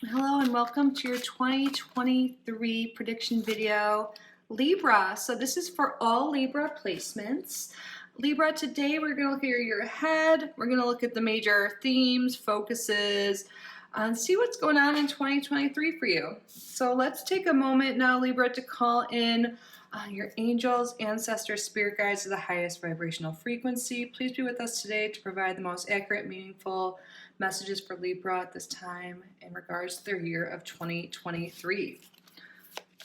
Hello and welcome to your 2023 prediction video, Libra. So this is for all Libra placements. Libra, today we're going to look at your year ahead. We're going to look at the major themes, focuses, and see what's going on in 2023 for you. So let's take a moment now, Libra, to call in your angels, ancestors, spirit guides to the highest vibrational frequency. Please be with us today to provide the most accurate, meaningful messages for Libra at this time in regards to their year of 2023.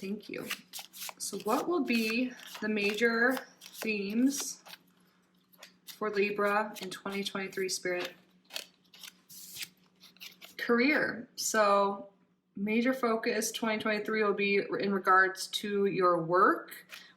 Thank you. So what will be the major themes for Libra in 2023, Spirit? Career. So major focus 2023 will be in regards to your work,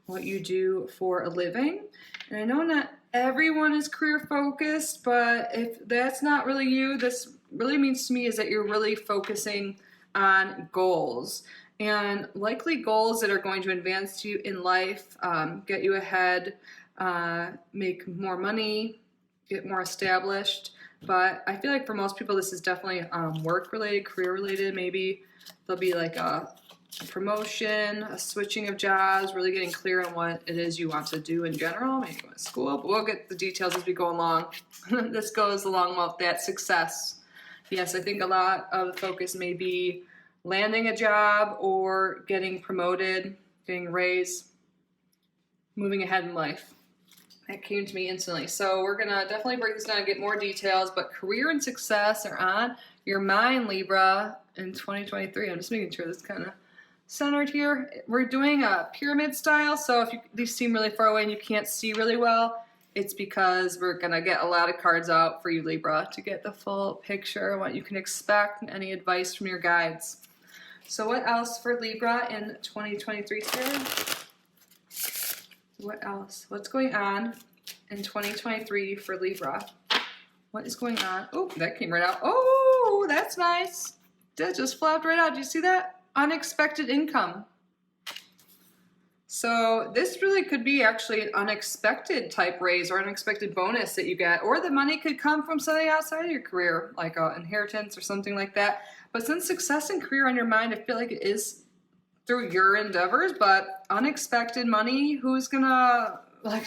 what you do for a living. And I know not everyone is career focused, but if that's not really you, this really means to me is that you're really focusing on goals, and likely goals that are going to advance you in life, get you ahead, make more money, get more established. But I feel like for most people this is definitely work related, career related. Maybe there'll be like a promotion, a switching of jobs, really getting clear on what it is you want to do in general, maybe going to school, but we'll get the details as we go along. This goes along with that success. Yes, I think a lot of the focus may be landing a job or getting promoted, getting a raise, moving ahead in life. That came to me instantly. So we're going to definitely break this down and get more details, but career and success are on your mind, Libra, in 2023. I'm just making sure this is kind of centered here. We're doing a pyramid style, so if these seem really far away and you can't see really well, it's because we're going to get a lot of cards out for you, Libra, to get the full picture, what you can expect, and any advice from your guides. So what else for Libra in 2023, Spirit? What else? What's going on in 2023 for Libra? What is going on? Oh, that came right out. Oh, that's nice. That just flopped right out. Do you see that? Unexpected income. So this really could be actually an unexpected type raise or unexpected bonus that you get, or the money could come from something outside of your career, like an inheritance or something like that. But since success and career on your mind, I feel like it is through your endeavors, but unexpected money, who's gonna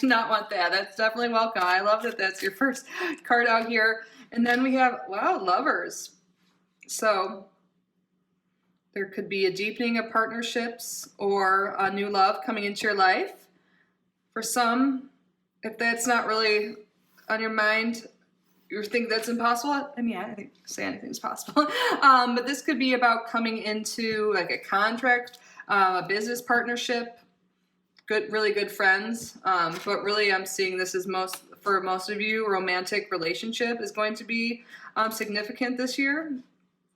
not want that? That's definitely welcome. I love that that's your first card out here. And then we have, wow, lovers. So there could be a deepening of partnerships or a new love coming into your life. For some, if that's not really on your mind, you think that's impossible. I mean, I think say anything's possible. But this could be about coming into like a contract, a business partnership, really good friends. But really I'm seeing this as for most of you, romantic relationship is going to be significant this year.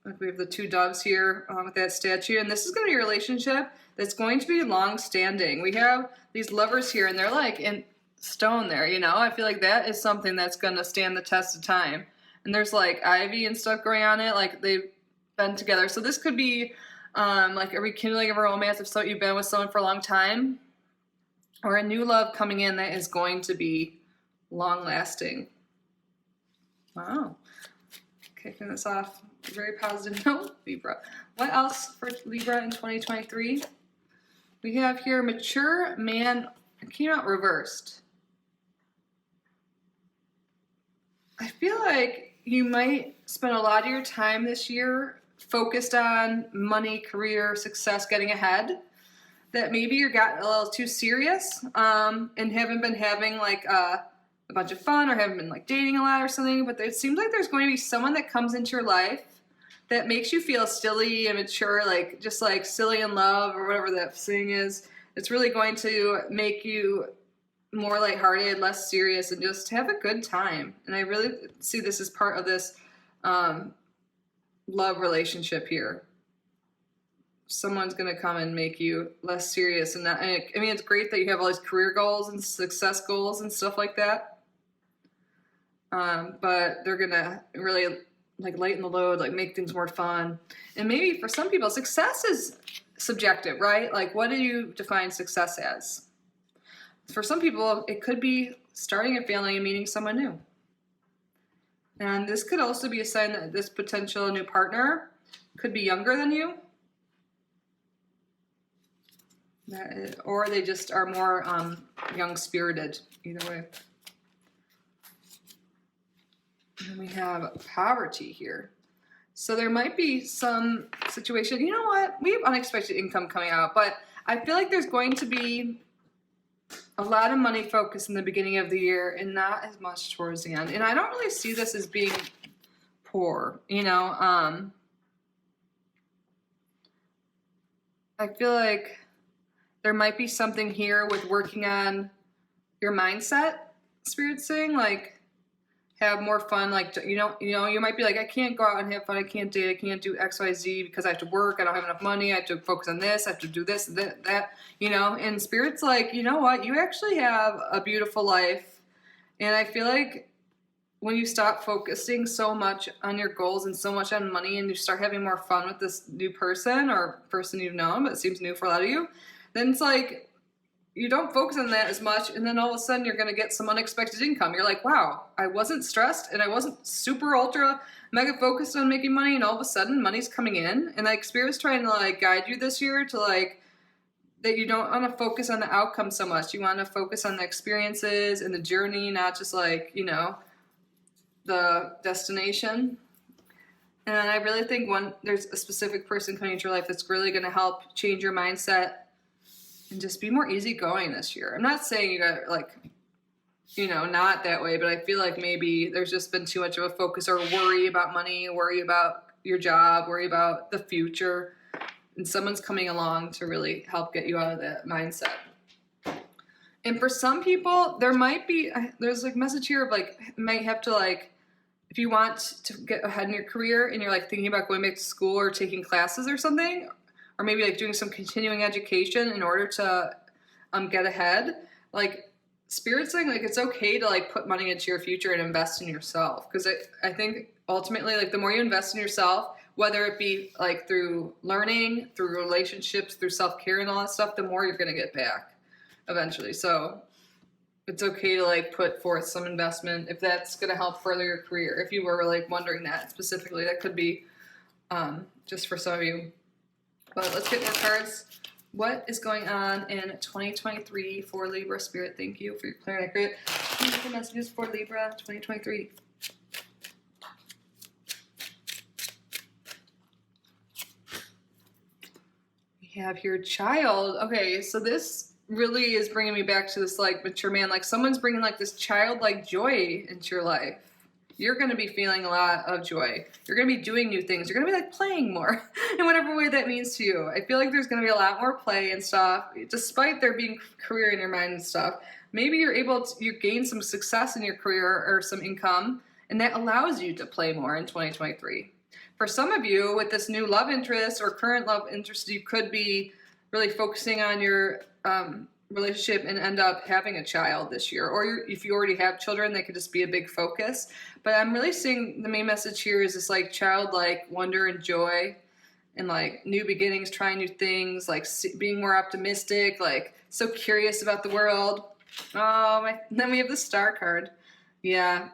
Like we have the two doves here with that statue, and this is going to be a relationship that's going to be long-standing. We have these lovers here, and they're like in stone there, you know. I feel like that is something that's going to stand the test of time. And there's like ivy and stuff growing on it, like they've been together. So this could be like a rekindling of a romance if you've been with someone for a long time, or a new love coming in that is going to be long-lasting. Wow. Kicking this off very positive note, Libra. What else for Libra in 2023? We have here mature man. It came out reversed. I feel like you might spend a lot of your time this year focused on money, career, success, getting ahead. That maybe you got a little too serious and haven't been having like a bunch of fun, or haven't been like dating a lot or something. But it seems like there's going to be someone that comes into your life that makes you feel silly and mature, like just like silly in love or whatever that saying is. It's really going to make you more lighthearted, less serious, and just have a good time. And I really see this as part of this love relationship here. Someone's going to come and make you less serious. And I mean, it's great that you have all these career goals and success goals and stuff like that. But they're going to really like lighten the load, like make things more fun. And maybe for some people, success is subjective, right? Like, what do you define success as? For some people, it could be starting a family and meeting someone new. And this could also be a sign that this potential new partner could be younger than you. Or they just are more young-spirited, either way. And we have poverty here. So there might be some situation, you know what, we have unexpected income coming out, but I feel like there's going to be a lot of money focused in the beginning of the year and not as much towards the end. And I don't really see this as being poor, you know. I feel like there might be something here with working on your mindset, Spirit's saying, like have more fun. Like, you might be like, I can't go out and have fun. I can't date. I can't do X, Y, Z because I have to work. I don't have enough money. I have to focus on this. I have to do this, that, you know. And Spirit's like, you know what? You actually have a beautiful life. And I feel like when you stop focusing so much on your goals and so much on money and you start having more fun with this new person or person you've known, but it seems new for a lot of you, then it's like you don't focus on that as much, and then all of a sudden you're going to get some unexpected income. You're like, wow, I wasn't stressed and I wasn't super ultra mega focused on making money, and all of a sudden money's coming in. And like Spirit's trying to like guide you this year to like that you don't want to focus on the outcome so much. You want to focus on the experiences and the journey, not just like, you know, the destination. And I really think there's a specific person coming into your life that's really going to help change your mindset and just be more easygoing this year. I'm not saying you got like, you know, not that way, but I feel like maybe there's just been too much of a focus or worry about money, worry about your job, worry about the future. And someone's coming along to really help get you out of that mindset. And for some people, there's like message here of like, might have to like, if you want to get ahead in your career and you're like thinking about going back to school or taking classes or something, or maybe like doing some continuing education in order to get ahead, like Spirit's saying like it's okay to like put money into your future and invest in yourself. Because I think ultimately like the more you invest in yourself, whether it be like through learning, through relationships, through self-care and all that stuff, the more you're going to get back eventually. So it's okay to like put forth some investment if that's going to help further your career. If you were like wondering that specifically, that could be just for some of you. But let's get more cards. What is going on in 2023 for Libra? Spirit, thank you for your clear and accurate messages for Libra 2023. We have here child. Okay, so this really is bringing me back to this like mature man. Like someone's bringing like this childlike joy into your life. You're going to be feeling a lot of joy. You're going to be doing new things. You're going to be like playing more in whatever way that means to you. I feel like there's going to be a lot more play and stuff, despite there being career in your mind and stuff. Maybe you gain some success in your career or some income, and that allows you to play more in 2023. For some of you, with this new love interest or current love interest, you could be really focusing on your relationship and end up having a child this year. Or if you already have children, they could just be a big focus. But I'm really seeing the main message here is this like childlike wonder and joy and like new beginnings, trying new things, like being more optimistic, like so curious about the world. Then we have the Star card. Yeah.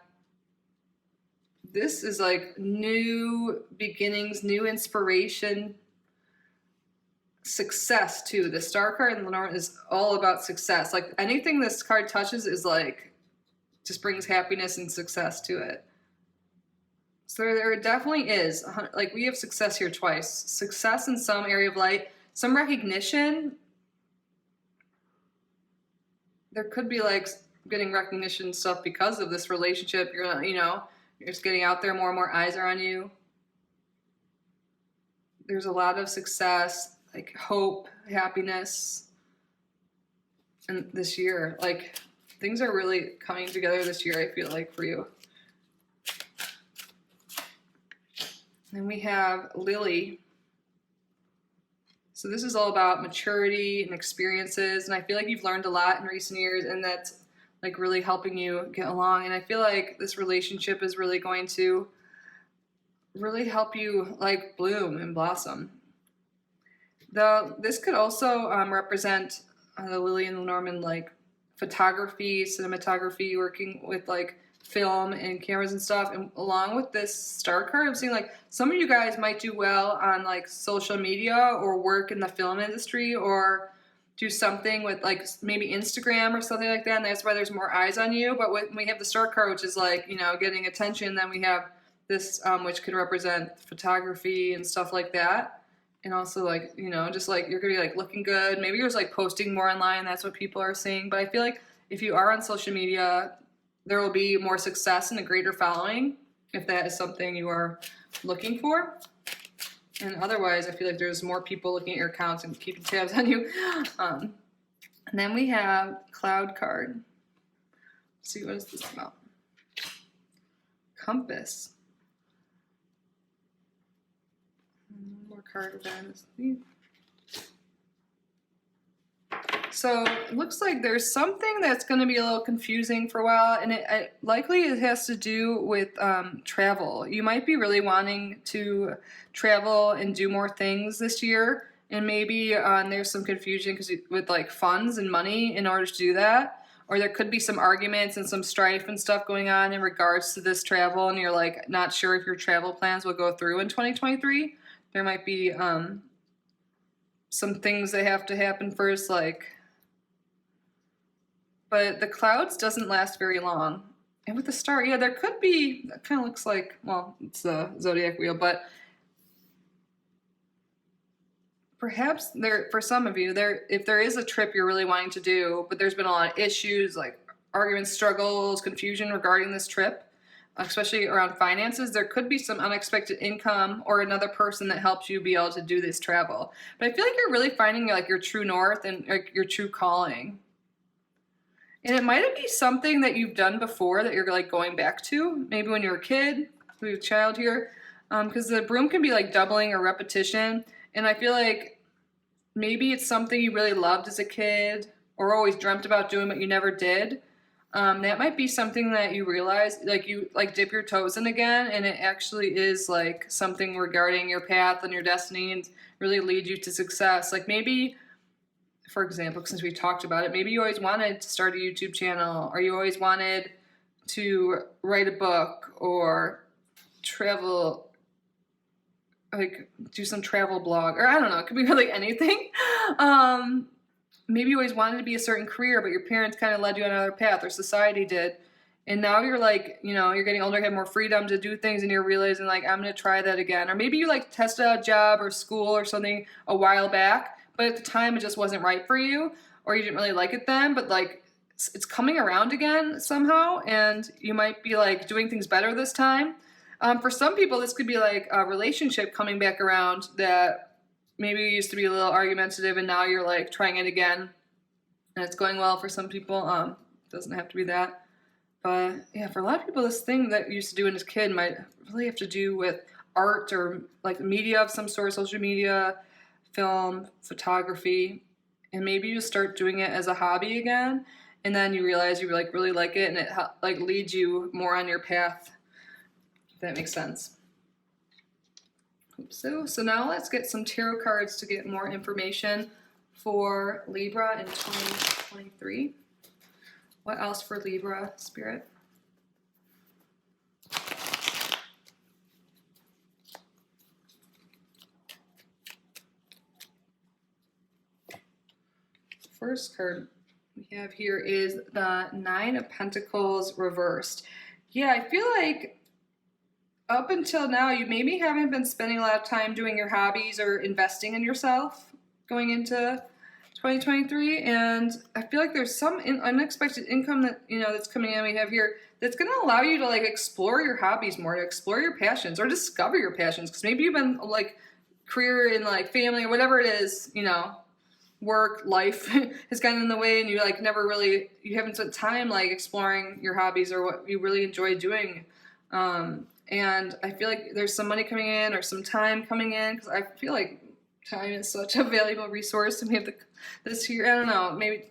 This is like new beginnings, new inspiration, success too. The Star card in Lenormand is all about success. Like anything this card touches is like just brings happiness and success to it. So there definitely is, like we have success here twice. Success in some area of life, some recognition. There could be like getting recognition stuff because of this relationship. You're just getting out there, more and more eyes are on you. There's a lot of success, like hope, happiness. And this year, like things are really coming together this year, I feel like, for you. Then we have Lily. So this is all about maturity and experiences. And I feel like you've learned a lot in recent years, and that's like really helping you get along. And I feel like this relationship is really going to really help you like bloom and blossom. This could also represent the Lily and Lenormand like photography, cinematography, working with like film and cameras and stuff. And along with this star card, I'm seeing like some of you guys might do well on like social media or work in the film industry or do something with like maybe Instagram or something like that. And that's why there's more eyes on you. But when we have the star card, which is like, you know, getting attention, then we have this, which could represent photography and stuff like that. And also like, you know, just like you're gonna be like looking good. Maybe you're just like posting more online. That's what people are seeing. But I feel like if you are on social media, there will be more success and a greater following if that is something you are looking for. And otherwise, I feel like there's more people looking at your accounts and keeping tabs on you. And then we have Cloud card. Let's see, what is this about? Compass. One more card event. So it looks like there's something that's going to be a little confusing for a while, and it likely has to do with travel. You might be really wanting to travel and do more things this year, and maybe there's some confusion because with like funds and money in order to do that, or there could be some arguments and some strife and stuff going on in regards to this travel, and you're like not sure if your travel plans will go through in 2023. There might be some things that have to happen first, like. But the clouds doesn't last very long. And with the star, yeah, there could be, it kind of looks like, well, it's a zodiac wheel, but perhaps there, for some of you, if there is a trip you're really wanting to do, but there's been a lot of issues, like arguments, struggles, confusion regarding this trip, especially around finances, there could be some unexpected income or another person that helps you be able to do this travel. But I feel like you're really finding like your true north and like your true calling. And it might be something that you've done before that you're like going back to, maybe when you were a kid, we have a child here, because the broom can be like doubling or repetition. And I feel like maybe it's something you really loved as a kid or always dreamt about doing but you never did. That might be something that you realize, like you like dip your toes in again, and it actually is like something regarding your path and your destiny and really lead you to success. Like maybe, for example, since we talked about it, maybe you always wanted to start a YouTube channel, or you always wanted to write a book or travel, like do some travel blog, or I don't know, it could be really anything. Maybe you always wanted to be a certain career, but your parents kind of led you on another path, or society did. And now you're like, you know, you're getting older, you have more freedom to do things, and you're realizing like, I'm going to try that again. Or maybe you like tested out a job or school or something a while back, but at the time it just wasn't right for you, or you didn't really like it then, but like it's coming around again somehow, and you might be like doing things better this time. For some people, this could be like a relationship coming back around that maybe you used to be a little argumentative and now you're like trying it again and it's going well for some people. It doesn't have to be that. But yeah, for a lot of people, this thing that you used to do as a kid might really have to do with art or like media of some sort, social media, film, photography, and maybe you just start doing it as a hobby again, and then you realize you like really like it, and it like leads you more on your path. If that makes sense. Hope so. So now let's get some tarot cards to get more information for Libra in 2023. What else for Libra, Spirit? First card we have here is the Nine of Pentacles reversed. Yeah, I feel like up until now, you maybe haven't been spending a lot of time doing your hobbies or investing in yourself going into 2023, and I feel like there's some unexpected income that, you know, that's coming in. We have here that's going to allow you to like explore your hobbies more, to explore your passions or discover your passions, because maybe you've been like career and like family or whatever it is, you know, work, life has gotten in the way, and you like never really, you haven't spent time like exploring your hobbies or what you really enjoy doing. And I feel like there's some money coming in or some time coming in, because I feel like time is such a valuable resource, and we have this year, I don't know, maybe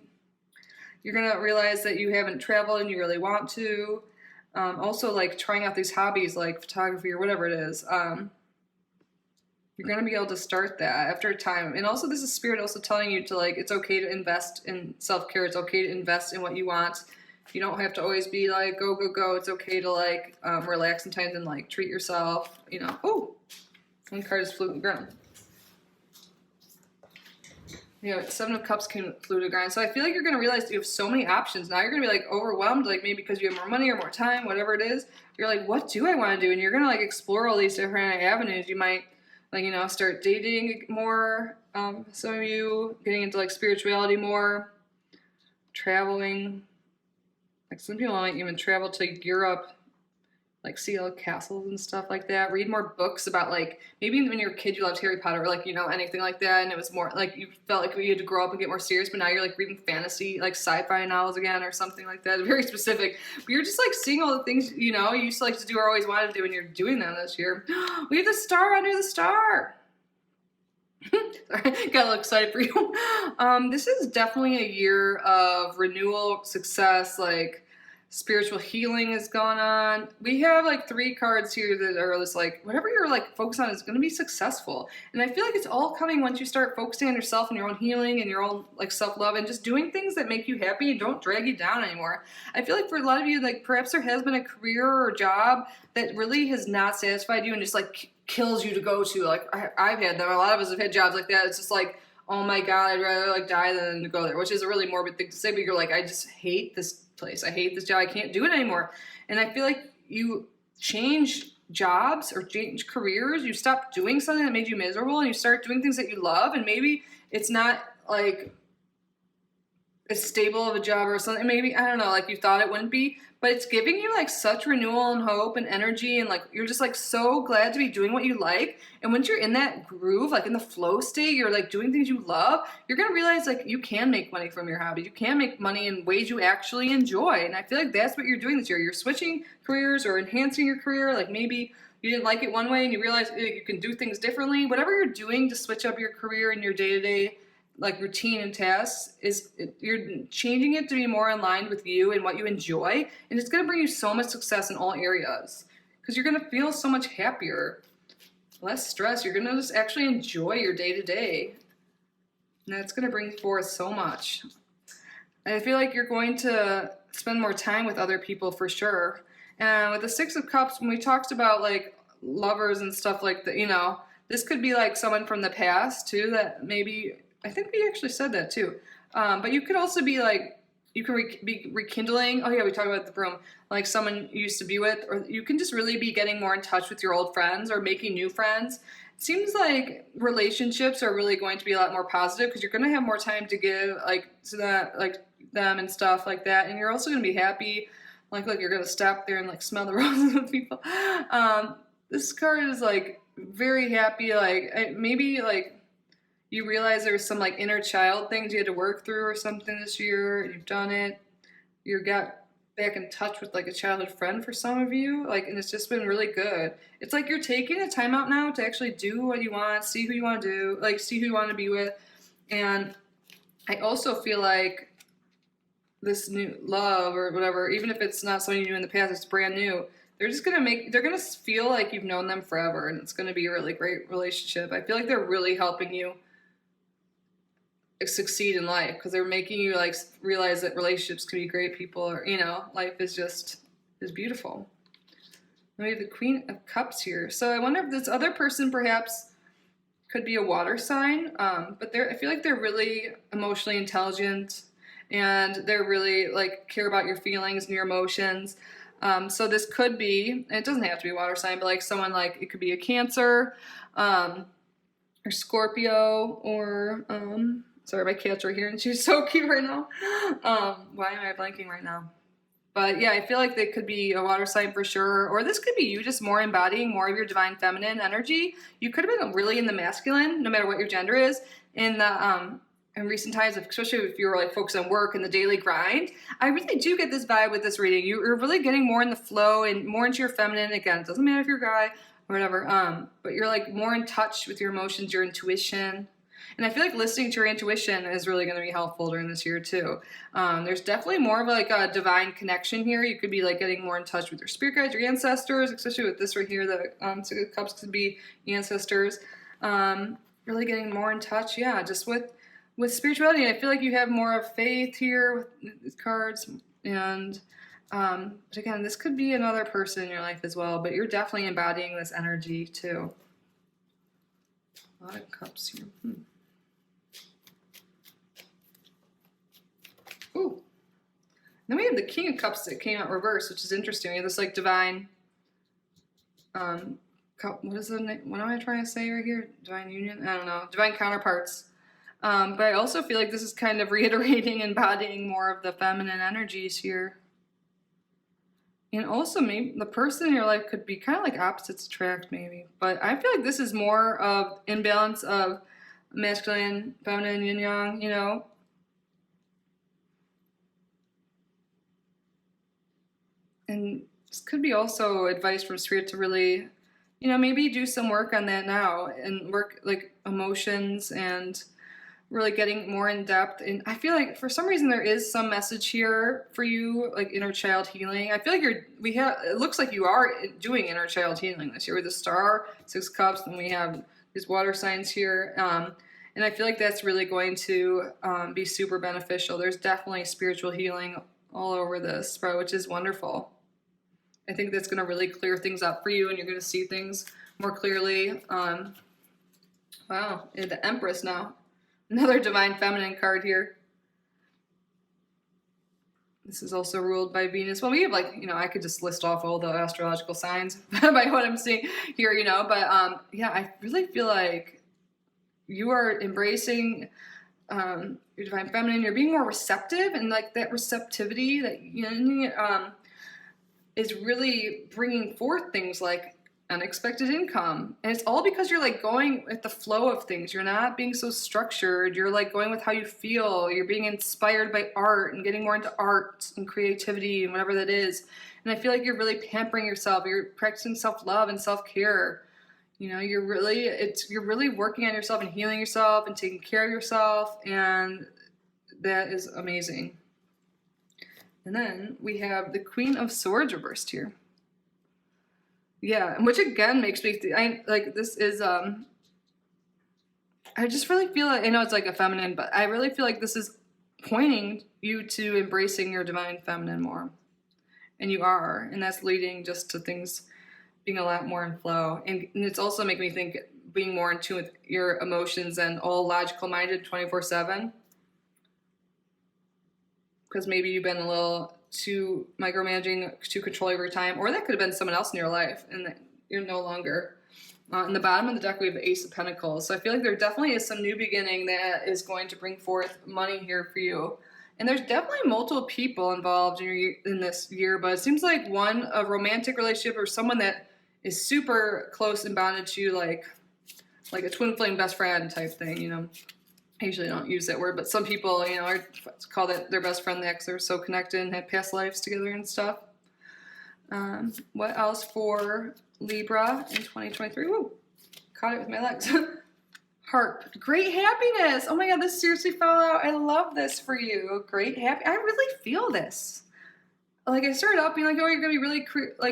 you're going to realize that you haven't traveled and you really want to. Also, like trying out these hobbies like photography or whatever it is. You're going to be able to start that after a time. And also, this is Spirit also telling you to like, it's okay to invest in self-care. It's okay to invest in what you want You don't have to always be like, go, go, go. It's okay to like relax sometimes and like treat yourself, you know. Oh, one card just flew to the ground. You know, Seven of Cups flew to the ground. So I feel like you're going to realize you have so many options. Now you're going to be like overwhelmed, like maybe because you have more money or more time, whatever it is. You're like, what do I want to do? And you're going to like explore all these different avenues. You might like, you know, start dating more. Some of you getting into like spirituality more, traveling. Like some people might even travel to Europe, like see all castles and stuff like that. Read more books about like, maybe when you were a kid you loved Harry Potter or like, you know, anything like that, and it was more like you felt like you had to grow up and get more serious, but now you're like reading fantasy, like sci-fi novels again or something like that. Very specific. But you're just like seeing all the things, you know, you used to like to do or always wanted to do, and you're doing them this year. We have the star under the star. Sorry, got a little excited for you. This is definitely a year of renewal, success, like spiritual healing is going on. We have like 3 cards here that are just like, whatever you're like focused on is going to be successful. And I feel like it's all coming once you start focusing on yourself and your own healing and your own like self-love and just doing things that make you happy and don't drag you down anymore. I feel like for a lot of you, like perhaps there has been a career or job that really has not satisfied you and just like kills you to go to. Like I've had them. A lot of us have had jobs like that. It's just like, oh my God, I'd rather like die than to go there, which is a really morbid thing to say, but you're like, I just hate this place. I hate this job. I can't do it anymore. And I feel like you change jobs or change careers. You stop doing something that made you miserable and you start doing things that you love. And maybe it's not like as stable of a job or something. Maybe, I don't know, like you thought it wouldn't be, but it's giving you like such renewal and hope and energy. And like, you're just like so glad to be doing what you like. And once you're in that groove, like in the flow state, you're like doing things you love, you're going to realize like you can make money from your hobby. You can make money in ways you actually enjoy. And I feel like that's what you're doing this year. You're switching careers or enhancing your career. Like maybe you didn't like it one way and you realize you can do things differently. Whatever you're doing to switch up your career and your day-to-day like routine and tasks you're changing it to be more aligned with you and what you enjoy, and it's going to bring you so much success in all areas because you're going to feel so much happier, less stress. You're going to just actually enjoy your day-to-day, and that's going to bring forth so much. And I feel like you're going to spend more time with other people for sure. And with the 6 of Cups, when we talked about like lovers and stuff like that, you know, this could be like someone from the past too that maybe, I think we actually said that too. But you could also be like, you can be rekindling. Oh yeah, we talked about the broom. Like someone you used to be with, or you can just really be getting more in touch with your old friends or making new friends. It seems like relationships are really going to be a lot more positive because you're going to have more time to give like to that, like them and stuff like that. And you're also going to be happy. Like you're going to stop there and like smell the roses with people. This card is like very happy. Like maybe like you realize there's some like inner child things you had to work through or something this year, and you've done it. You got back in touch with like a childhood friend for some of you, like, and it's just been really good. It's like you're taking a time out now to actually do what you want, see who you want to do, like see who you want to be with. And I also feel like this new love or whatever, even if it's not something you knew in the past, it's brand new. They're gonna feel like you've known them forever, and it's gonna be a really great relationship. I feel like they're really helping you succeed in life because they're making you like realize that relationships can be great. People, or you know, life is beautiful. We have the Queen of Cups here, so I wonder if this other person perhaps could be a water sign, but I feel like they're really emotionally intelligent and they're really like care about your feelings and your emotions. So this could be, and it doesn't have to be a water sign, but like someone like, it could be a Cancer or Scorpio or sorry, my cat's right here and she's so cute right now. Why am I blanking right now? But yeah, I feel like they could be a water sign for sure. Or this could be you just more embodying more of your divine feminine energy. You could have been really in the masculine, no matter what your gender is, in recent times, especially if you're like focused on work and the daily grind. I really do get this vibe with this reading. You're really getting more in the flow and more into your feminine. Again, it doesn't matter if you're a guy or whatever, but you're like more in touch with your emotions, your intuition. And I feel like listening to your intuition is really going to be helpful during this year too. There's definitely more of like a divine connection here. You could be like getting more in touch with your spirit guides, your ancestors, especially with this right here. The Six of Cups could be ancestors. Really getting more in touch, yeah, just with spirituality. And I feel like you have more of faith here with these cards. And but again, this could be another person in your life as well, but you're definitely embodying this energy too. A lot of cups here. Ooh. Then we have the King of Cups that came out reversed, which is interesting. We have this like divine, what is the name? What am I trying to say right here? Divine union? I don't know. Divine counterparts. But I also feel like this is kind of reiterating, embodying more of the feminine energies here. And also maybe the person in your life could be kind of like opposites attract maybe. But I feel like this is more of imbalance of masculine, feminine, yin yang, you know. And this could be also advice from Spirit to really, you know, maybe do some work on that now and work like emotions and really getting more in depth. And I feel like for some reason there is some message here for you, like inner child healing. I feel like it looks like you are doing inner child healing this year with the Star, 6 Cups, and we have these water signs here. And I feel like that's really going to be super beneficial. There's definitely spiritual healing all over this, which is wonderful. I think that's going to really clear things up for you, and you're going to see things more clearly. Wow, the Empress now. Another divine feminine card here. This is also ruled by Venus. Well, we have like, you know, I could just list off all the astrological signs by what I'm seeing here, you know, but yeah, I really feel like you are embracing your divine feminine. You're being more receptive, and like that receptivity that is really bringing forth things like unexpected income. And it's all because you're like going with the flow of things. You're not being so structured. You're like going with how you feel. You're being inspired by art and getting more into art and creativity and whatever that is. And I feel like you're really pampering yourself. You're practicing self-love and self-care. You know, you're really working on yourself and healing yourself and taking care of yourself. And that is amazing. And then we have the Queen of Swords reversed here. Yeah, which again makes me this is I just really feel like, I know it's like a feminine, but I really feel like this is pointing you to embracing your divine feminine more. And you are, and that's leading just to things being a lot more in flow. And it's also making me think being more in tune with your emotions and all logical minded 24/7. Because maybe you've been a little too micromanaging, too controlling of your time, or that could have been someone else in your life, and that you're no longer. In the bottom of the deck, we have the Ace of Pentacles. So I feel like there definitely is some new beginning that is going to bring forth money here for you. And there's definitely multiple people involved in this year, but it seems like a romantic relationship or someone that is super close and bonded to you, like a twin flame best friend type thing, you know. I usually don't use that word, but some people, you know, call that their best friend because they're so connected and have past lives together and stuff. What else for Libra in 2023? Woo, caught it with my legs. Harp, great happiness. Oh my God, this seriously fell out. I love this for you. Great happy. I really feel this. Like I started out being like, oh, you're gonna be really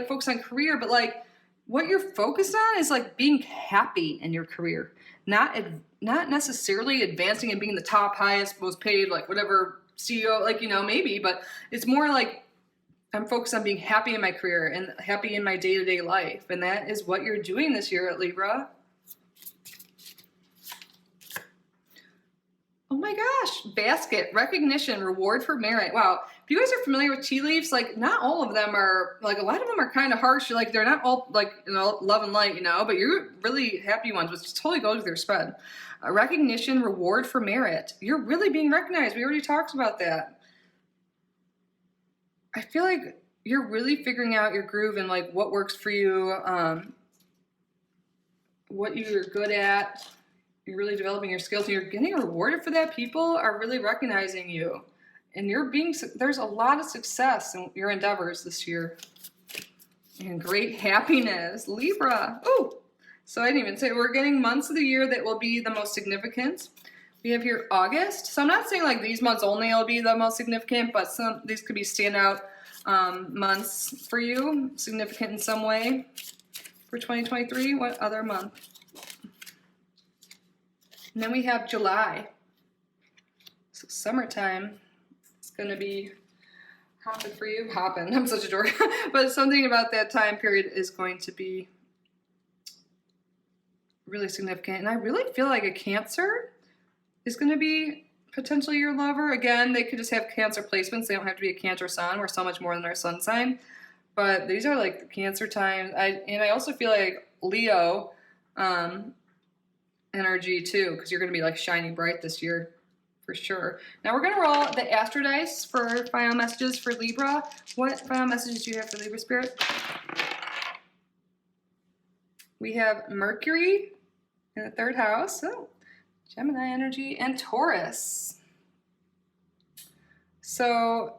focused on career, but like what you're focused on is like being happy in your career, not necessarily advancing and being the top, highest, most paid, like whatever CEO, like, you know, maybe, but it's more like I'm focused on being happy in my career and happy in my day-to-day life. And that is what you're doing this year at Libra. Oh my gosh, basket, recognition, reward for merit. Wow. If you guys are familiar with tea leaves, like not all of them are, like a lot of them are kind of harsh. Like they're not all like, you know, love and light, you know, but you're really happy ones, which totally goes with your spread. Recognition, reward for merit. You're really being recognized. We already talked about that. I feel like you're really figuring out your groove and like what works for you, what you're good at. You're really developing your skills and you're getting rewarded for that. People are really recognizing you and there's a lot of success in your endeavors this year and great happiness. Libra. Oh, so I didn't even say we're getting months of the year that will be the most significant. We have here August. So I'm not saying like these months only will be the most significant, but these could be standout months for you, significant in some way for 2023. What other month? And then we have July. So summertime. It's going to be happen for you. Happen. I'm such a dork. But something about that time period is going to be really significant. And I really feel like a Cancer is going to be potentially your lover. Again, they could just have Cancer placements. They don't have to be a Cancer sun. We're so much more than our sun sign. But these are like the Cancer times. I also feel like Leo energy too, because you're going to be like shining bright this year for sure. Now we're going to roll the Astro Dice for final messages for Libra. What final messages do you have for Libra Spirit? We have Mercury in the 3rd house. So Gemini energy and Taurus. So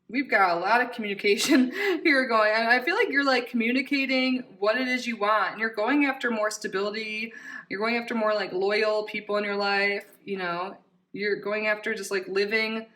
we've got a lot of communication here going. And I feel like you're like communicating what it is you want. And you're going after more stability. You're going after more like loyal people in your life. You know, you're going after just like living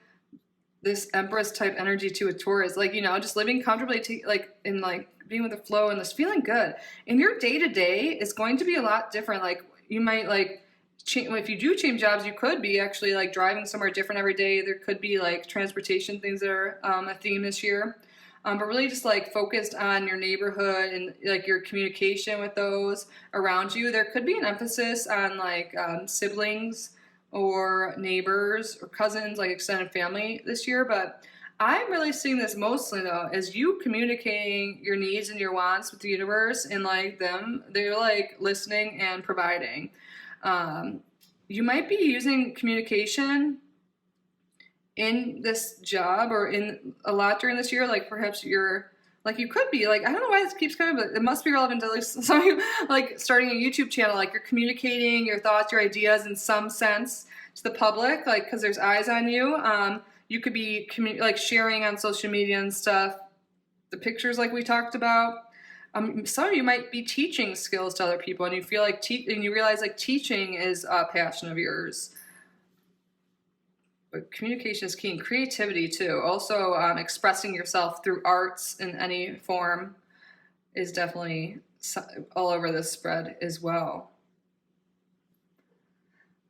this Empress type energy to a Taurus. Like, you know, just living comfortably like in like being with the flow and just feeling good. And your day to day is going to be a lot different. Like you might like, if you do change jobs, you could be actually like driving somewhere different every day. There could be like transportation things that are a theme this year. But really just like focused on your neighborhood and like your communication with those around you. There could be an emphasis on like siblings or neighbors or cousins, like extended family this year. But I'm really seeing this mostly though as you communicating your needs and your wants with the universe, and like they're like listening and providing. You might be using communication in this job or in a lot during this year. Like perhaps you're like, you could be like, I don't know why this keeps coming, but it must be relevant to at least some of you, like starting a YouTube channel. Like you're communicating your thoughts, your ideas in some sense to the public, like because there's eyes on you. You could be like sharing on social media and stuff, the pictures like we talked about. Some of you might be teaching skills to other people, and you feel like and you realize like teaching is a passion of yours. But communication is key, and creativity too. Also, expressing yourself through arts in any form is definitely all over this spread as well.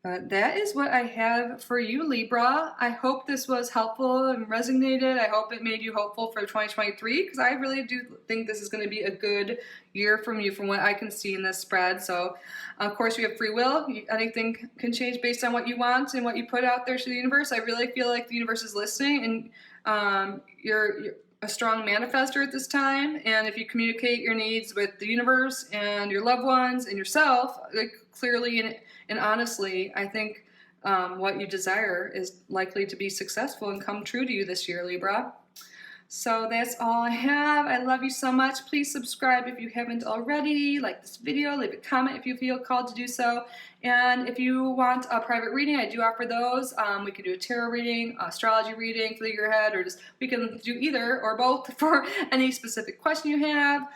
That is what I have for you, Libra. I hope this was helpful and resonated. I hope it made you hopeful for 2023, because I really do think this is going to be a good year from you from what I can see in this spread. So, of course, you have free will. Anything can change based on what you want and what you put out there to the universe. I really feel like the universe is listening, and you're a strong manifester at this time. And if you communicate your needs with the universe and your loved ones and yourself, like clearly and honestly, I think what you desire is likely to be successful and come true to you this year, Libra. So that's all I have. I love you so much. Please subscribe if you haven't already. Like this video, leave a comment if you feel called to do so. And if you want a private reading, I do offer those. We can do a tarot reading, astrology reading for the year ahead, or just we can do either or both for any specific question you have.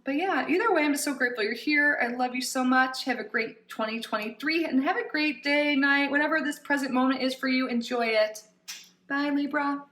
But yeah, either way, I'm just so grateful you're here. I love you so much. Have a great 2023 and have a great day, night, whatever this present moment is for you. Enjoy it. Bye, Libra.